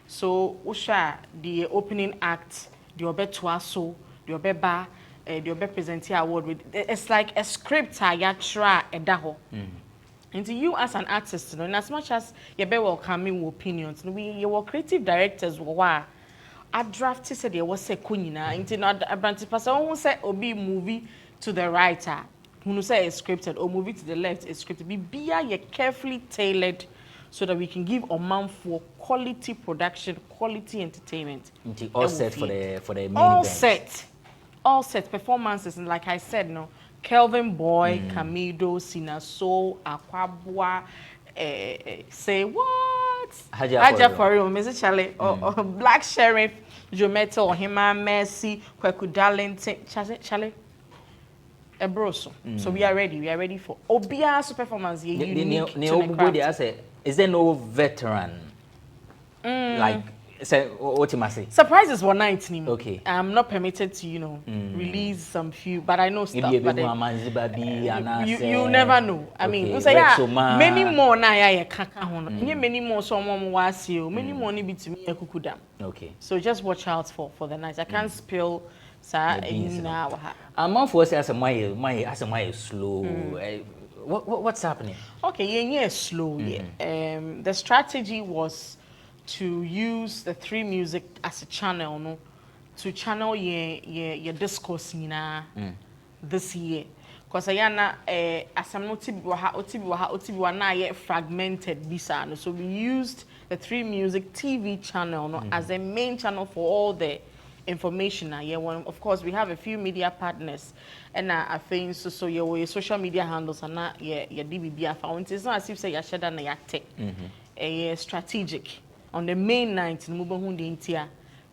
So, Usha, the opening act, the Obe Tuaso, the Obe Ba, the Obe Presenter Award with it's like a script I try a daho. And to you as an artist, and as much as you're welcoming opinions, your creative directors were I drafted said there was a kunina, into not a branch person who said obi movie to the writer, who say it's scripted, or movie to the left is scripted. Be carefully tailored so that we can give a man for quality production, quality entertainment. All set for the main all event. All set performances, and like I said, Kelvin Boy, Camido, Sinaso, Aquabua, say what? Haja for real, Mr. Charlie, or Black Sheriff, Jometa, or Hima, Mercy, Kweku Darlington, Charlie, Ebroso. So we are ready for Obia's performance. Is there no veteran? Like, Say what you must say. Surprises one night, Nemo. Okay. I'm not permitted to, release some few, but I know stuff. Maybe But you never know. I mean, okay. say many more na ya kaka hono. Many more someone was you. Many more ni to me kukudam. Okay. So just watch out for the night. I can't spill sa now. I'm for say as a my slow. What's happening? Okay, yeah, slow. Yeah. The strategy was to use the 3Music as a channel, no, to channel your discourse this year. Because as I'm not fragmented bisa, no. So we used the 3Music TV channel, no, as a main channel for all the information. Of course, we have a few media partners, and I think so your social media handles are not your DBB account. It's not as if say your Shatta na tech, strategic. On the main night, in Mubahundi,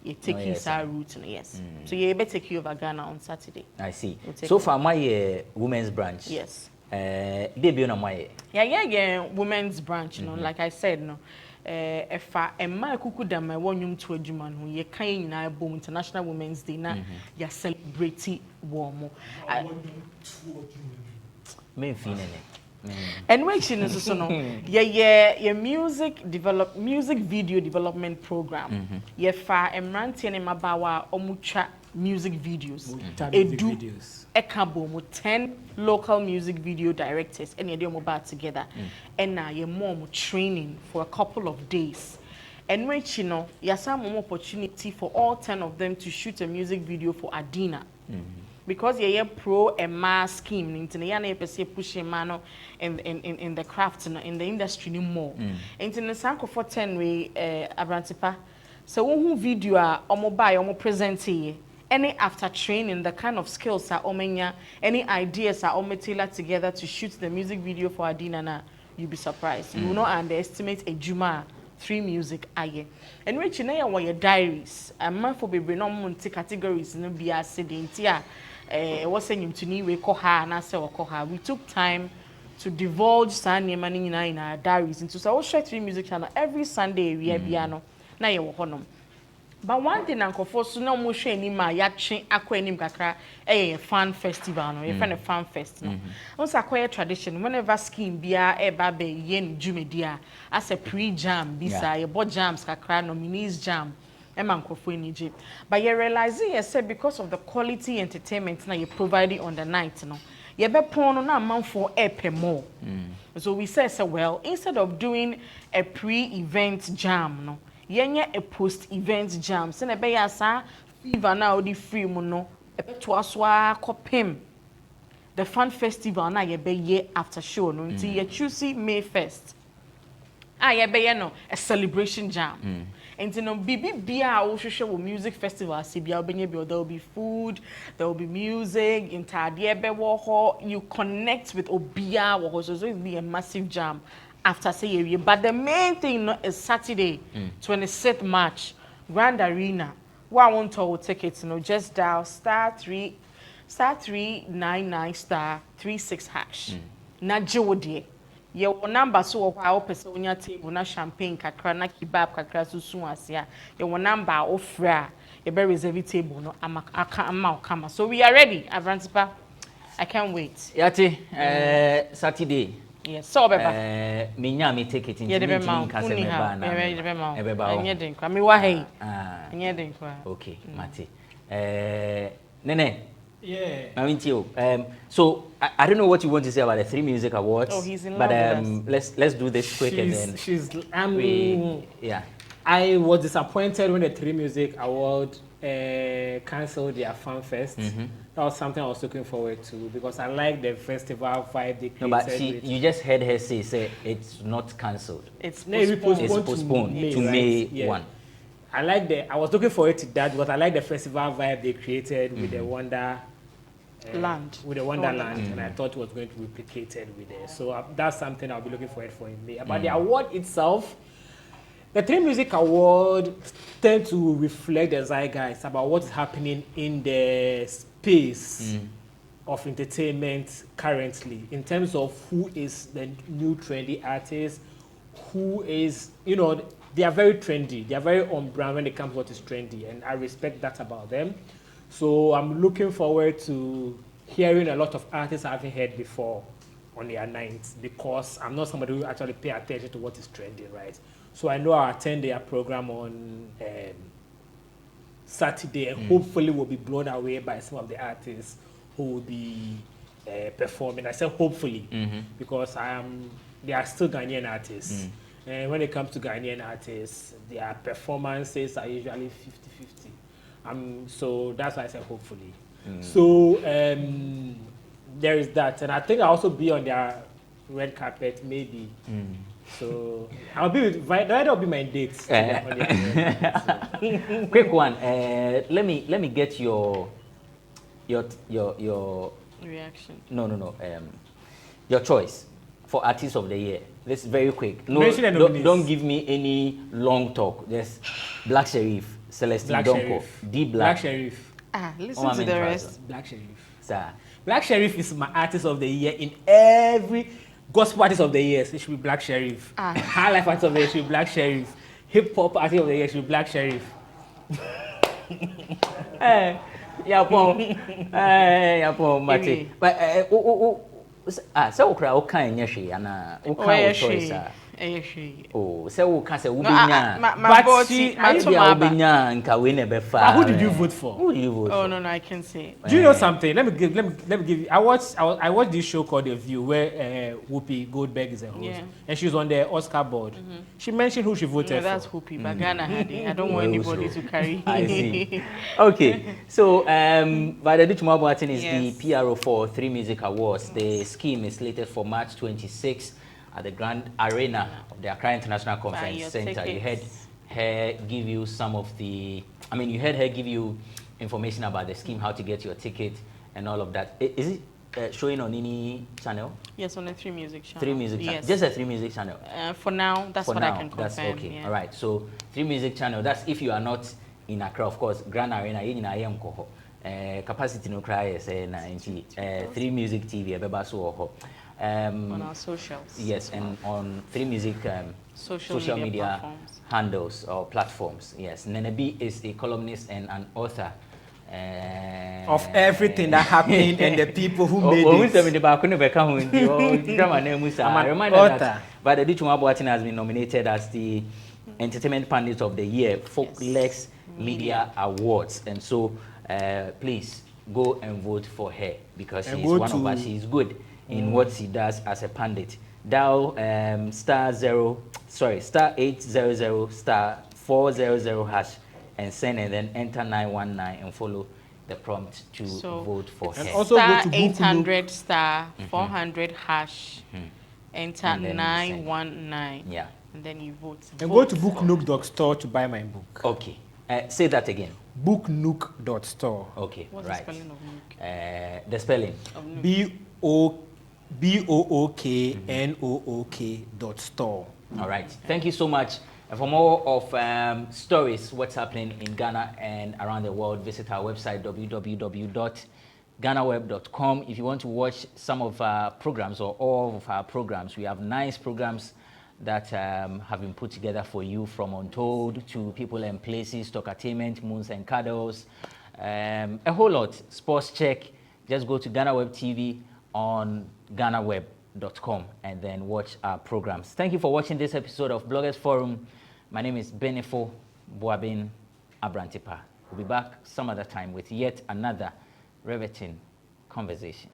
you take his route, yes. So you better take you over Ghana on Saturday. I see. So for my women's branch, yes. Debut on my women's branch, like I said, no. If I am my kukuda my one to a Juman who ye kind na boom International Women's Day na ya celebrity warm. Me feeling. And when she knows so no, your music video development program. Ye fa emranti ne mabawa omucha music videos. Videos. Ekabo 10 local music video directors and ye mobile together. And now your mom training for a couple of days. And when you know, you some opportunity for all 10 of them to shoot a music video for Adina. Because you're pro and mass scheme, in pushing mano in the craft, in the industry no more. And in the sanko for 10 way abrantipa. So who video or mobile or present here. Any after training, the kind of skills are omenya, any ideas are tailored together to shoot the music video for Adina na, you'll be surprised. You will not underestimate a Juma 3Music aye. And which you know your diaries, a month for baby no multi categories no be as sedentia. Was saying to me we call her and I say call her. We took time to divulge Sunday money in our diaries into so I will share 3Music channel every Sunday we are piano. Na ye honum. But one thing Uncle for so no more share ni ma yachi akwenim kakra fan festival no ye friend a fan fest no. Also acquire tradition whenever scheme bia eba be yen jumedia as a pre-jam bisa ye bo jams kakra nominees jam. But you realize said because of the quality entertainment now you're providing on the night, no, you be porn na man for more. So we say well, instead of doing a pre-event jam, no, yenye a post-event jam. Send a be asa fever now the free no, to aswa kopim. The fan festival na ye be ye after show no until you choose May 1st. Ye be no a celebration jam. And you know, BBBA music festival. There will be food, there will be music. You connect with Obia, so it will be a massive jam after say. But the main thing is Saturday, 26th March, Grand Arena. What I want to tickets, just dial *399 *36 hash. Na jodi. Your number so our person on your table na champagne kakra na kebab kakra susu asia your number ofra your very reserve table no ama so we are ready Avrantipa. I can't wait. Yati Saturday. Yes, so beba. Me nya me take it in meeting kase me ba na. Enye den kwa me wa hey. Enye den kwa. Okay, Mate. Nene. Yeah. So I don't know what you want to say about the 3Music Awards. Oh, he's in love with us. let's do this quick and then I was disappointed when the 3Music Award cancelled their fan fest. That was something I was looking forward to because I like the festival vibe they created. No, but you just heard her say it's not cancelled. It's postponed to May 1. I was looking forward to that because I like the festival vibe they created with the Wonderland, and I thought it was going to be replicated with it. So that's something I'll be looking forward for in May. About the award itself, the 3Music Award tend to reflect the zeitgeist about what's happening in the space of entertainment currently in terms of who is the new trendy artist, who is, they are very trendy. They are very on brand when it comes to what is trendy, and I respect that about them. So I'm looking forward to hearing a lot of artists I haven't heard before on their nights, because I'm not somebody who actually pay attention to what is trending, right? So I know I'll attend their program on Saturday, and hopefully will be blown away by some of the artists who will be performing. I said hopefully, because they are still Ghanaian artists. And when it comes to Ghanaian artists, their performances are usually 50-50. So that's why I said hopefully. So there is that. And I think I'll also be on their red carpet, maybe. So I'll be with, that'll be my dates. Quick one. Let me get your reaction. No. Your choice for artist of the year. This is very quick. No, don't give me any long talk. Just Black Sherif, Celestine Donko, D Black Sherif. Listen to the rest. Black Sherif. Sir. Black Sherif is my artist of the year in every gospel artist of the year. It should be Black Sherif. High life artist of the year should be Black Sherif. Hip hop artist of the year should be Black Sherif. Mate. But so okra okan nyehwe ana okan choice. Oh, so who can say Ubinya? Who did you vote for? Who did you vote for? Oh no, I can say. Do you know something? Let me give you. I watched this show called The View where Whoopi Goldberg is a host, and she was on the Oscar board. She mentioned who she voted for. That's Whoopi, but Ghana had it. I don't want anybody to carry. I see. Okay, so Vada Duchumabwatin is the PRO for 3Music Awards. The scheme is slated for March 26th. At the Grand Arena of the Accra International Conference Center. You heard her give you some of the, you heard her give you information about the scheme, how to get your ticket and all of that. Is it showing on any channel? Yes, on the 3Music channel. 3Music channel? Yes. Just a 3Music channel? For now, that's what I can confirm. That's okay. All right, so 3Music channel, that's if you are not in Accra, of course, Grand Arena, capacity no cry, 3Music TV, on our socials. Yes, and on 3Music social media handles or platforms. Yes, Nenebi is a columnist and an author. Of everything that happened and the people who made it. I'm a reminder that Vada Duchumabwatin has been nominated as the Entertainment Pundit of the Year, Folklex Media Awards. And so, please go and vote for her because she's one of us. She's good in what she does as a pundit. Dial *800 *400# and send, and then enter 919 and follow the prompt to vote for her. Also *800 *400#, enter 919. Yeah. And then you vote. And go to booknook.store to buy my book. Okay. Say that again. Booknook.store. Okay. What's right. the spelling of Nook? The spelling. BOOKNOOK.store. All right. Thank you so much. And for more of stories, what's happening in Ghana and around the world, visit our website, www.ghanaweb.com. If you want to watch some of our programs or all of our programs, we have nice programs that have been put together for you, from Untold to People and Places, Talkatainment, Moons and Cuddles, a whole lot. Sports Check. Just go to Ghana Web TV on ghanaweb.com and then watch our programs. Thank you for watching this episode of Bloggers Forum. My name is Benefo Boabin Abrantipa. We'll be back some other time with yet another riveting conversation.